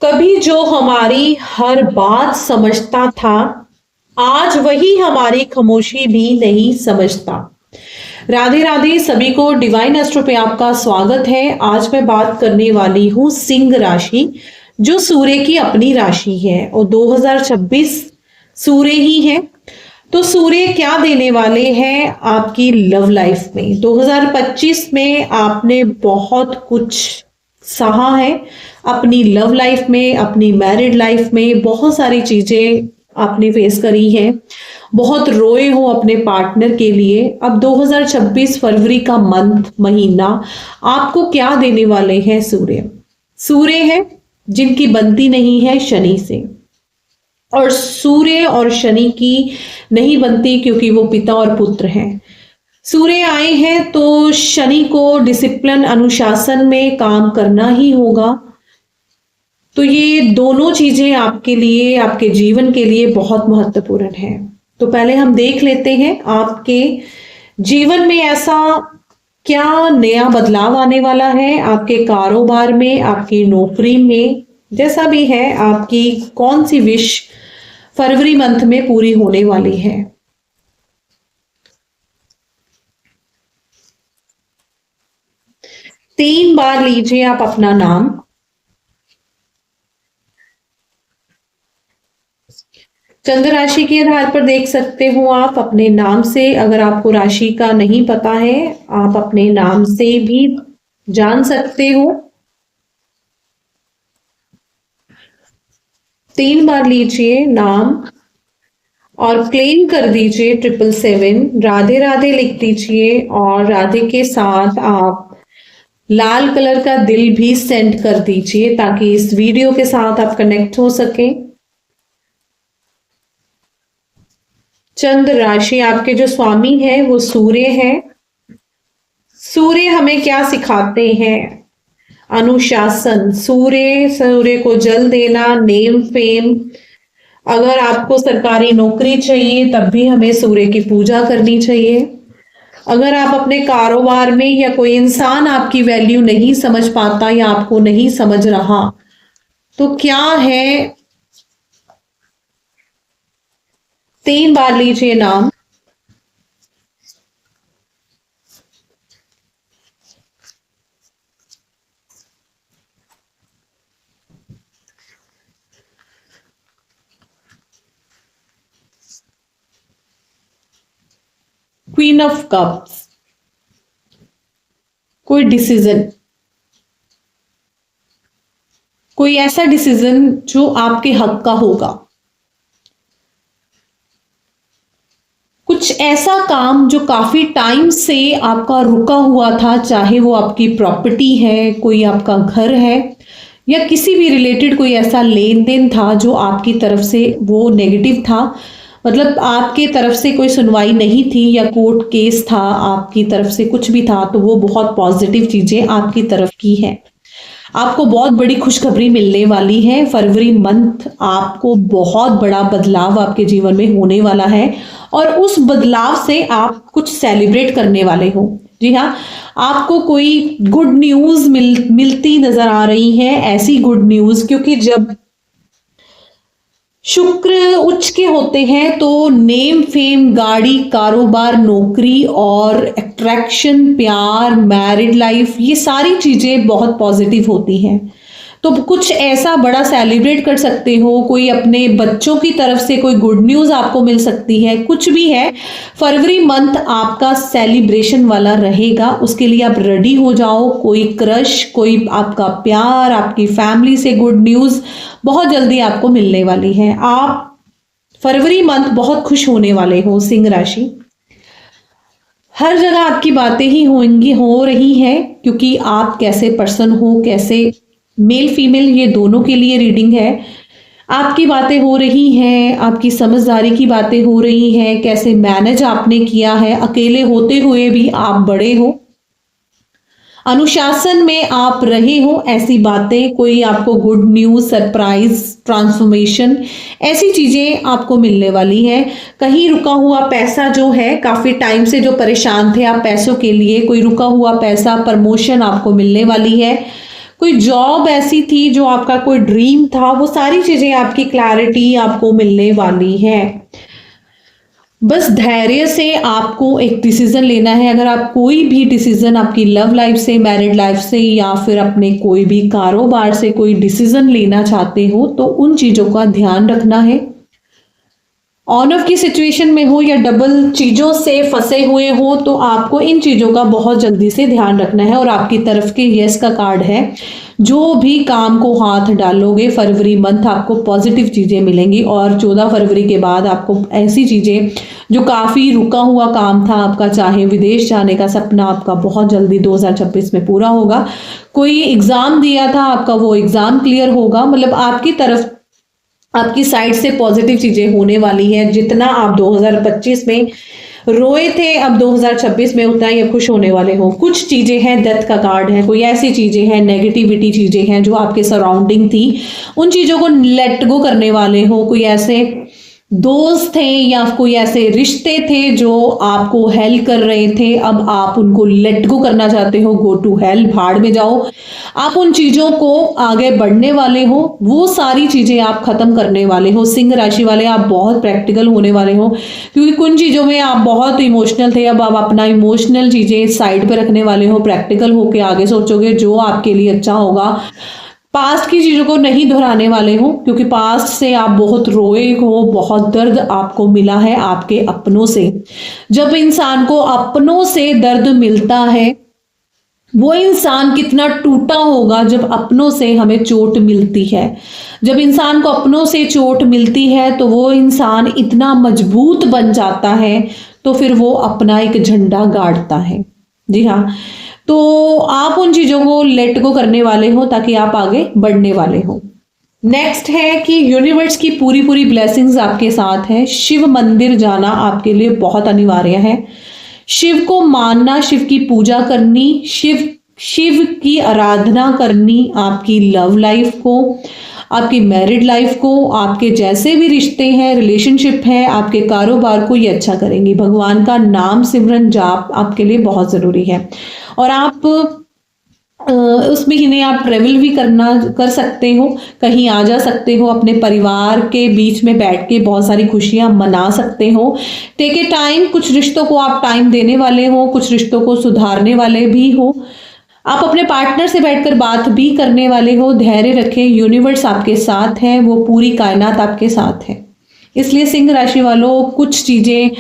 कभी जो हमारी हर बात समझता था, आज वही हमारी खामोशी भी नहीं समझता। राधे राधे सभी को, डिवाइन एस्ट्रो पे आपका स्वागत है। आज मैं बात करने वाली हूँ सिंह राशि, जो सूर्य की अपनी राशि है और 2026 सूर्य ही है। तो सूर्य क्या देने वाले हैं आपकी लव लाइफ में। 2025 में आपने बहुत कुछ सहा है अपनी लव लाइफ में, अपनी मैरिड लाइफ में बहुत सारी चीजें आपने फेस करी हैं, बहुत रोए हो अपने पार्टनर के लिए। अब 2026 फरवरी का महीना आपको क्या देने वाले हैं सूर्य। सूर्य है जिनकी बनती नहीं है शनि से, और सूर्य और शनि की नहीं बनती क्योंकि वो पिता और पुत्र हैं। सूर्य आए हैं तो शनि को डिसिप्लिन अनुशासन में काम करना ही होगा। तो ये दोनों चीजें आपके लिए, आपके जीवन के लिए बहुत महत्वपूर्ण है। तो पहले हम देख लेते हैं आपके जीवन में ऐसा क्या नया बदलाव आने वाला है, आपके कारोबार में, आपकी नौकरी में, जैसा भी है आपकी कौन सी विश फरवरी मंथ में पूरी होने वाली है। तीन बार लीजिए आप अपना नाम। चंद्र राशि के आधार पर देख सकते हो आप अपने नाम से। अगर आपको राशि का नहीं पता है, आप अपने नाम से भी जान सकते हो। तीन बार लीजिए नाम और क्लेम कर दीजिए 777। राधे राधे लिख दीजिए और राधे के साथ आप लाल कलर का दिल भी सेंड कर दीजिए ताकि इस वीडियो के साथ आप कनेक्ट हो सके। चंद्र राशि, आपके जो स्वामी है वो सूर्य है। सूर्य हमें क्या सिखाते हैं? अनुशासन। सूर्य को जल देना, नेम फेम। अगर आपको सरकारी नौकरी चाहिए तब भी हमें सूर्य की पूजा करनी चाहिए। अगर आप अपने कारोबार में या कोई इंसान आपकी वैल्यू नहीं समझ पाता या आपको नहीं समझ रहा, तो क्या है? तीन बार लीजिए नाम। Queen of cups. कोई डिसीजन, कोई ऐसा डिसीजन जो आपके हक का होगा। कुछ ऐसा काम जो काफी टाइम से आपका रुका हुआ था, चाहे वो आपकी प्रॉपर्टी है, कोई आपका घर है, या किसी भी रिलेटेड कोई ऐसा लेन देन था जो आपकी तरफ से वो नेगेटिव था। मतलब आपकी तरफ से कोई सुनवाई नहीं थी या कोर्ट केस था, आपकी तरफ से कुछ भी था, तो वो बहुत पॉजिटिव चीजें आपकी तरफ की है। आपको बहुत बड़ी खुशखबरी मिलने वाली है। फरवरी मंथ आपको बहुत बड़ा बदलाव आपके जीवन में होने वाला है और उस बदलाव से आप कुछ सेलिब्रेट करने वाले हो। जी हाँ, आपको कोई गुड न्यूज मिलती नजर आ रही है। ऐसी गुड न्यूज, क्योंकि जब शुक्र उच्च के होते हैं तो नेम फेम, गाड़ी, कारोबार, नौकरी और अट्रैक्शन, प्यार, मैरिड लाइफ, ये सारी चीजें बहुत पॉजिटिव होती हैं। तो कुछ ऐसा बड़ा सेलिब्रेट कर सकते हो। कोई अपने बच्चों की तरफ से कोई गुड न्यूज आपको मिल सकती है। कुछ भी है, फरवरी मंथ आपका सेलिब्रेशन वाला रहेगा। उसके लिए आप रेडी हो जाओ। कोई क्रश, कोई आपका प्यार, आपकी फैमिली से गुड न्यूज बहुत जल्दी आपको मिलने वाली है। आप फरवरी मंथ बहुत खुश होने वाले हो सिंह राशि। हर जगह आपकी बातें ही होंगी, हो रही है, क्योंकि आप कैसे पर्सन हो, कैसे मेल फीमेल, ये दोनों के लिए रीडिंग है। आपकी बातें हो रही हैं, आपकी समझदारी की बातें हो रही हैं, कैसे मैनेज आपने किया है, अकेले होते हुए भी आप बड़े हो, अनुशासन में आप रहे हो, ऐसी बातें, कोई आपको गुड न्यूज, सरप्राइज, ट्रांसफॉर्मेशन, ऐसी चीजें आपको मिलने वाली है। कहीं रुका हुआ पैसा जो है, काफी टाइम से जो परेशान थे आप पैसों के लिए, कोई रुका हुआ पैसा, प्रमोशन आपको मिलने वाली है। कोई जॉब ऐसी थी जो आपका कोई ड्रीम था, वो सारी चीजें आपकी क्लैरिटी आपको मिलने वाली है। बस धैर्य से आपको एक डिसीजन लेना है। अगर आप कोई भी डिसीजन आपकी लव लाइफ से, मैरिड लाइफ से या फिर अपने कोई भी कारोबार से कोई डिसीजन लेना चाहते हो तो उन चीजों का ध्यान रखना है। ऑन ऑफ की सिचुएशन में हो या डबल चीजों से फंसे हुए हो तो आपको इन चीजों का बहुत जल्दी से ध्यान रखना है। और आपकी तरफ के यस का कार्ड है। जो भी काम को हाथ डालोगे फरवरी मंथ आपको पॉजिटिव चीजें मिलेंगी। और 14 फरवरी के बाद आपको ऐसी चीजें जो काफी रुका हुआ काम था आपका, चाहे विदेश जाने का सपना आपका, बहुत जल्दी 2026 में पूरा होगा। कोई एग्जाम दिया था आपका, वो एग्जाम क्लियर होगा। मतलब आपकी तरफ, आपकी साइड से पॉजिटिव चीजें होने वाली है। जितना आप 2025 में रोए थे, अब 2026 में उतना ही खुश होने वाले हो। कुछ चीजें हैं, डेथ का कार्ड है, कोई ऐसी चीजें हैं, नेगेटिविटी चीजें हैं जो आपके सराउंडिंग थी, उन चीजों को लेट गो करने वाले हो। कोई ऐसे दोस्त थे या कोई ऐसे रिश्ते थे जो आपको हेल्प कर रहे थे, अब आप उनको लेट गो करना चाहते हो। गो टू हेल, भाड़ में जाओ। आप उन चीजों को आगे बढ़ने वाले हो, वो सारी चीजें आप खत्म करने वाले हो। सिंह राशि वाले आप बहुत प्रैक्टिकल होने वाले हो, क्योंकि कुछ चीजों में आप बहुत इमोशनल थे, अब आप अपना इमोशनल चीजें साइड पे रखने वाले हो। प्रैक्टिकल होके आगे सोचोगे जो आपके लिए अच्छा होगा। पास्ट की चीजों को नहीं दोहराने वाले हो, क्योंकि पास्ट से आप बहुत रोए हो, बहुत दर्द आपको मिला है आपके अपनों से। जब इंसान को अपनों से दर्द मिलता है, वो इंसान कितना टूटा होगा जब अपनों से हमें चोट मिलती है। जब इंसान को अपनों से चोट मिलती है तो वो इंसान इतना मजबूत बन जाता है, तो फिर वो अपना एक झंडा गाड़ता है। जी हाँ, तो आप उन चीजों को लेट गो करने वाले हो ताकि आप आगे बढ़ने वाले हो। नेक्स्ट है कि यूनिवर्स की पूरी पूरी ब्लेसिंग्स आपके साथ है। शिव मंदिर जाना आपके लिए बहुत अनिवार्य है। शिव को मानना, शिव की पूजा करनी, शिव की आराधना करनी आपकी लव लाइफ को, आपकी मैरिड लाइफ को, आपके जैसे भी रिश्ते हैं, रिलेशनशिप है, आपके कारोबार को ये अच्छा करेंगी। भगवान का नाम सिमरन जाप आपके लिए बहुत जरूरी है। और आप उस महीने आप ट्रेवल भी कर सकते हो, कहीं आ जा सकते हो, अपने परिवार के बीच में बैठ के बहुत सारी खुशियां मना सकते हो। टेक ए टाइम, कुछ रिश्तों को आप टाइम देने वाले हो, कुछ रिश्तों को सुधारने वाले भी हो। आप अपने पार्टनर से बैठकर बात भी करने वाले हो। धैर्य रखें, यूनिवर्स आपके साथ है, वो पूरी कायनात आपके साथ है। इसलिए सिंह राशि वालों, कुछ चीजें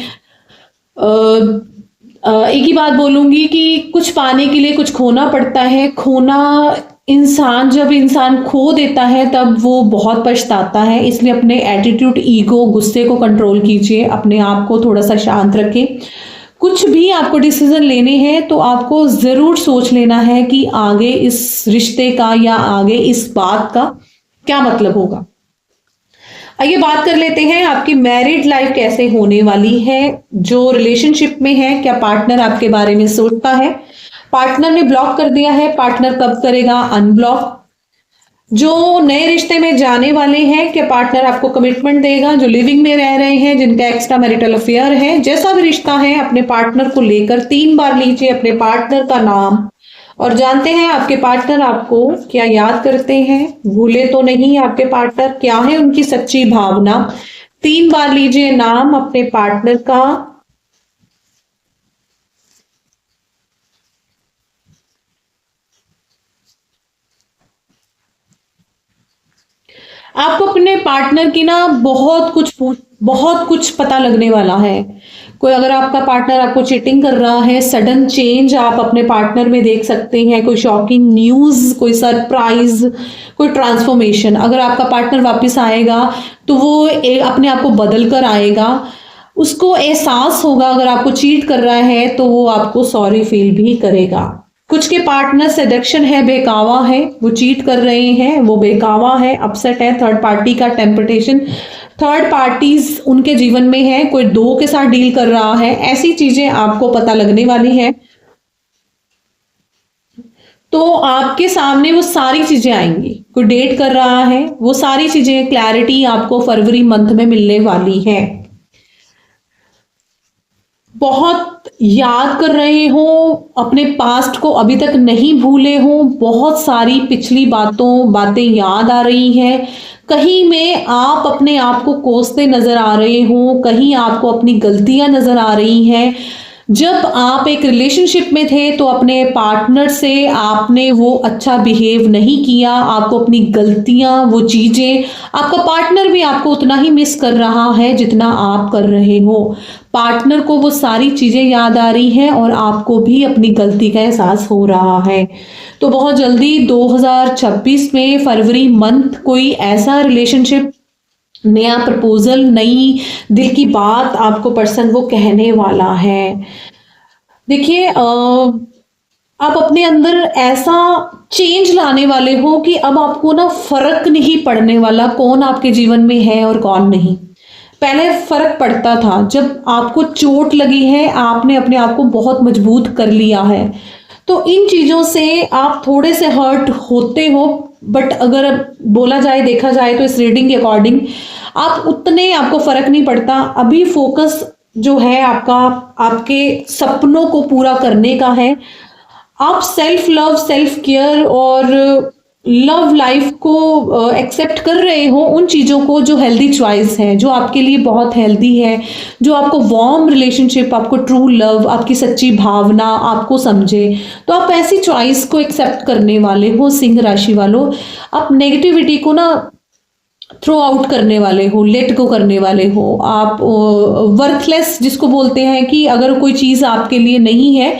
एक ही बात बोलूंगी कि कुछ पाने के लिए कुछ खोना पड़ता है। खोना इंसान, जब इंसान खो देता है तब वो बहुत पछताता है। इसलिए अपने एटीट्यूड, ईगो, गुस्से को कंट्रोल कीजिए, अपने आप को थोड़ा सा शांत रखें। कुछ भी आपको डिसीजन लेने हैं तो आपको जरूर सोच लेना है कि आगे इस रिश्ते का या आगे इस बात का क्या मतलब होगा। आइए बात कर लेते हैं आपकी मैरिड लाइफ कैसे होने वाली है। जो रिलेशनशिप में है, क्या पार्टनर आपके बारे में सोचता है? पार्टनर ने ब्लॉक कर दिया है, पार्टनर कब करेगा अनब्लॉक? जो नए रिश्ते में जाने वाले हैं, क्या पार्टनर आपको कमिटमेंट देगा? जो लिविंग में रह रहे हैं, जिनका एक्स्ट्रा मैरिटल अफेयर है, जैसा भी रिश्ता है, अपने पार्टनर को लेकर 3 बार लीजिए अपने पार्टनर का नाम और जानते हैं आपके पार्टनर आपको क्या याद करते हैं, भूले तो नहीं आपके पार्टनर, क्या है उनकी सच्ची भावना। 3 बार लीजिए नाम अपने पार्टनर का। आपको अपने पार्टनर की ना बहुत कुछ पता लगने वाला है। कोई अगर आपका पार्टनर आपको चीटिंग कर रहा है, सडन चेंज आप अपने पार्टनर में देख सकते हैं। कोई शॉकिंग न्यूज, कोई सरप्राइज, कोई ट्रांसफॉर्मेशन। अगर आपका पार्टनर वापस आएगा तो वो अपने आप को बदल कर आएगा। उसको एहसास होगा अगर आपको चीट कर रहा है तो वो आपको सॉरी फील भी करेगा। कुछ के पार्टनर सेडक्शन है, बेकावा है, वो चीट कर रहे हैं, वो बेकावा है, अपसेट है, थर्ड पार्टी का टेम्पटेशन, थर्ड पार्टीज उनके जीवन में है, कोई 2 के साथ डील कर रहा है। ऐसी चीजें आपको पता लगने वाली है। तो आपके सामने वो सारी चीजें आएंगी। कोई डेट कर रहा है, वो सारी चीजें क्लैरिटी आपको फरवरी मंथ में मिलने वाली है। बहुत याद कर रहे हो, अपने पास्ट को अभी तक नहीं भूले हो, बहुत सारी पिछली बातें याद आ रही हैं। कहीं में आप अपने आप को कोसते नजर आ रहे हो, कहीं आपको अपनी गलतियां नजर आ रही हैं। जब आप एक रिलेशनशिप में थे तो अपने पार्टनर से आपने वो अच्छा बिहेव नहीं किया, आपको अपनी गलतियां, वो चीजें, आपका पार्टनर भी आपको उतना ही मिस कर रहा है जितना आप कर रहे हो। पार्टनर को वो सारी चीजें याद आ रही हैं और आपको भी अपनी गलती का एहसास हो रहा है। तो बहुत जल्दी 2026 में फरवरी मंथ कोई ऐसा रिलेशनशिप, नया प्रपोजल, नई दिल की बात आपको पर्सन वो कहने वाला है। देखिए, आप अपने अंदर ऐसा चेंज लाने वाले हो कि अब आपको ना फर्क नहीं पड़ने वाला कौन आपके जीवन में है और कौन नहीं। पहले फर्क पड़ता था, जब आपको चोट लगी है आपने अपने आप को बहुत मजबूत कर लिया है, तो इन चीजों से आप थोड़े से हर्ट होते हो। बट अगर बोला जाए, देखा जाए तो इस रीडिंग के अकॉर्डिंग आप उतने, आपको फर्क नहीं पड़ता। अभी फोकस जो है आपका आपके सपनों को पूरा करने का है। आप सेल्फ लव, सेल्फ केयर और लव लाइफ को एक्सेप्ट कर रहे हो, उन चीज़ों को जो हेल्दी चॉइस है, जो आपके लिए बहुत हेल्दी है, जो आपको वार्म रिलेशनशिप, आपको ट्रू लव, आपकी सच्ची भावना आपको समझे, तो आप ऐसी चॉइस को एक्सेप्ट करने वाले हो। सिंह राशि वालों, आप नेगेटिविटी को ना थ्रो आउट करने वाले हो, लेट गो करने वाले हो। आप वर्थलेस जिसको बोलते हैं कि अगर कोई चीज़ आपके लिए नहीं है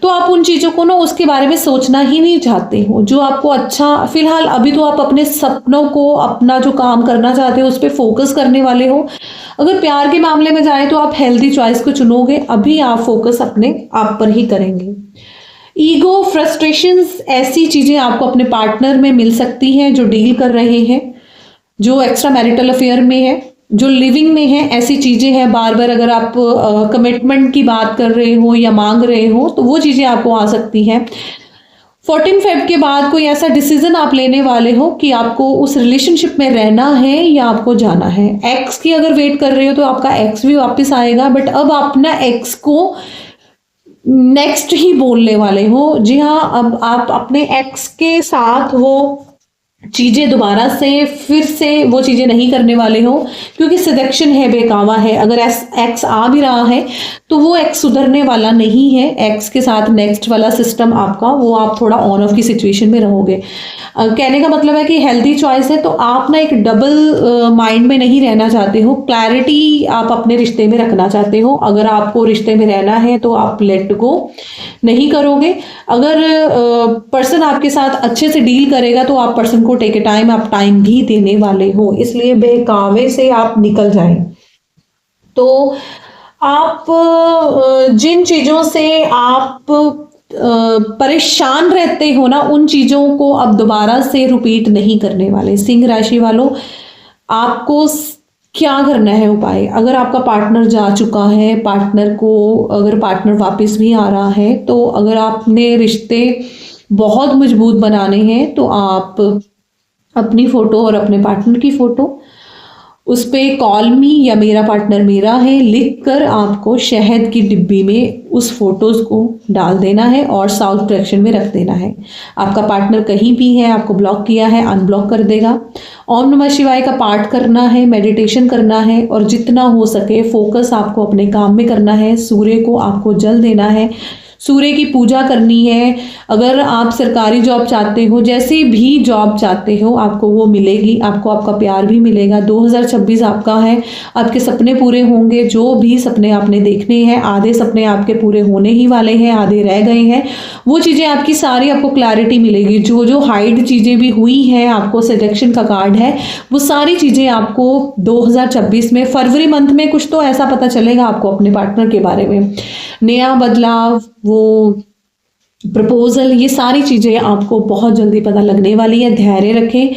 तो आप उन चीज़ों को ना उसके बारे में सोचना ही नहीं चाहते हो। जो आपको अच्छा, फिलहाल अभी तो आप अपने सपनों को, अपना जो काम करना चाहते हो उस पर फोकस करने वाले हो। अगर प्यार के मामले में जाए तो आप हेल्दी चॉइस को चुनोगे, अभी आप फोकस अपने आप पर ही करेंगे। ईगो, फ्रस्ट्रेशंस, ऐसी चीज़ें आपको अपने पार्टनर में मिल सकती हैं जो डील कर रहे हैं, जो एक्स्ट्रा मैरिटल अफेयर में है, जो लिविंग में है, ऐसी चीज़ें हैं। बार बार अगर आप कमिटमेंट की बात कर रहे हो या मांग रहे हो तो वो चीज़ें आपको आ सकती हैं। 14 फेब के बाद कोई ऐसा डिसीजन आप लेने वाले हो कि आपको उस रिलेशनशिप में रहना है या आपको जाना है। एक्स की अगर वेट कर रहे हो तो आपका एक्स भी वापस आएगा, बट अब आप अपना एक्स को नेक्स्ट ही बोलने वाले हो। जी हाँ, अब आप अपने एक्स के साथ वो चीजें दोबारा से फिर से वो चीजें नहीं करने वाले हो, क्योंकि सिलेक्शन है, बेकावा है। अगर एक्स आ भी रहा है तो वो एक्स सुधरने वाला नहीं है। एक्स के साथ नेक्स्ट वाला सिस्टम आपका, वो आप थोड़ा ऑन ऑफ की सिचुएशन में रहोगे। कहने का मतलब है कि हेल्दी चॉइस है, तो आप ना एक डबल माइंड में नहीं रहना चाहते हो। क्लैरिटी आप अपने रिश्ते में रखना चाहते हो। अगर आपको रिश्ते में रहना है तो आप लेट गो नहीं करोगे। अगर पर्सन आपके साथ अच्छे से डील करेगा तो आप पर्सन को टेक ए टाइम, आप टाइम भी देने वाले हो, इसलिए बहकावे से आप निकल जाएं। तो आप जिन चीजों से आप परेशान रहते हो ना, उन चीजों को अब दोबारा से रिपीट नहीं करने वाले। सिंह राशि वालों, आपको क्या करना है उपाय? अगर आपका पार्टनर जा चुका है, पार्टनर को, अगर पार्टनर वापस भी आ रहा है, तो अगर आपने रिश्ते बहुत मजबूत बनाने हैं तो आप अपनी फोटो और अपने पार्टनर की फोटो उस पर कॉल मी या मेरा पार्टनर मेरा है लिख कर आपको शहद की डिब्बी में उस फोटोज़ को डाल देना है और साउथ डायरेक्शन में रख देना है। आपका पार्टनर कहीं भी है, आपको ब्लॉक किया है, अनब्लॉक कर देगा। ओम नमः शिवाय का पाठ करना है, मेडिटेशन करना है और जितना हो सके फोकस आपको अपने काम में करना है। सूर्य को आपको जल देना है, सूर्य की पूजा करनी है। अगर आप सरकारी जॉब चाहते हो, जैसी भी जॉब चाहते हो, आपको वो मिलेगी, आपको आपका प्यार भी मिलेगा। 2026 आपका है, आपके सपने पूरे होंगे। जो भी सपने आपने देखने हैं, आधे सपने आपके पूरे होने ही वाले हैं, आधे रह गए हैं, वो चीज़ें आपकी सारी आपको क्लैरिटी मिलेगी। जो जो हाइड चीज़ें भी हुई हैं, आपको सिलेक्शन का कार्ड है, वो सारी चीज़ें आपको 2026 में फरवरी मंथ में कुछ तो ऐसा पता चलेगा आपको अपने पार्टनर के बारे में। नया बदलाव, वो प्रपोजल, ये सारी चीज़ें आपको बहुत जल्दी पता लगने वाली है। धैर्य रखें,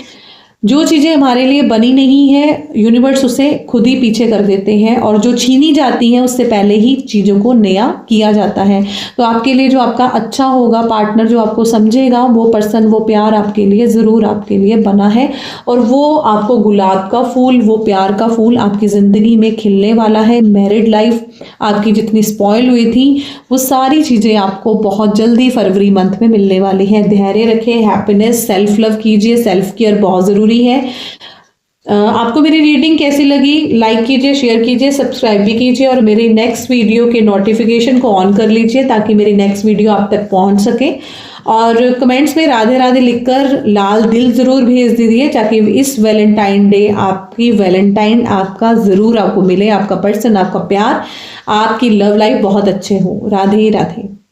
जो चीज़ें हमारे लिए बनी नहीं है यूनिवर्स उसे खुद ही पीछे कर देते हैं, और जो छीनी जाती हैं उससे पहले ही चीज़ों को नया किया जाता है। तो आपके लिए जो आपका अच्छा होगा, पार्टनर जो आपको समझेगा, वो पर्सन, वो प्यार आपके लिए ज़रूर आपके लिए बना है, और वो आपको गुलाब का फूल, वो प्यार का फूल आपकी ज़िंदगी में खिलने वाला है। मैरिड लाइफ आपकी जितनी स्पॉइल हुई थी वो सारी चीज़ें आपको बहुत जल्दी फरवरी मंथ में मिलने वाली हैं। धैर्य रखें, हैप्पीनेस, सेल्फ लव कीजिए, सेल्फ केयर बहुत ज़रूरी है। आपको मेरी रीडिंग कैसी लगी? लाइक कीजिए, शेयर कीजिए, सब्सक्राइब भी कीजिए, और मेरी नेक्स्ट वीडियो के नोटिफिकेशन को ऑन कर लीजिए ताकि मेरी नेक्स्ट वीडियो आप तक पहुंच सके। और कमेंट्स में राधे राधे लिखकर लाल दिल जरूर भेज दीजिए ताकि इस वैलेंटाइन डे आपकी वैलेंटाइन आपका ज़रूर आपको मिले, आपका पर्सन, आपका प्यार, आपकी लव लाइफ बहुत अच्छे हो। राधे राधे।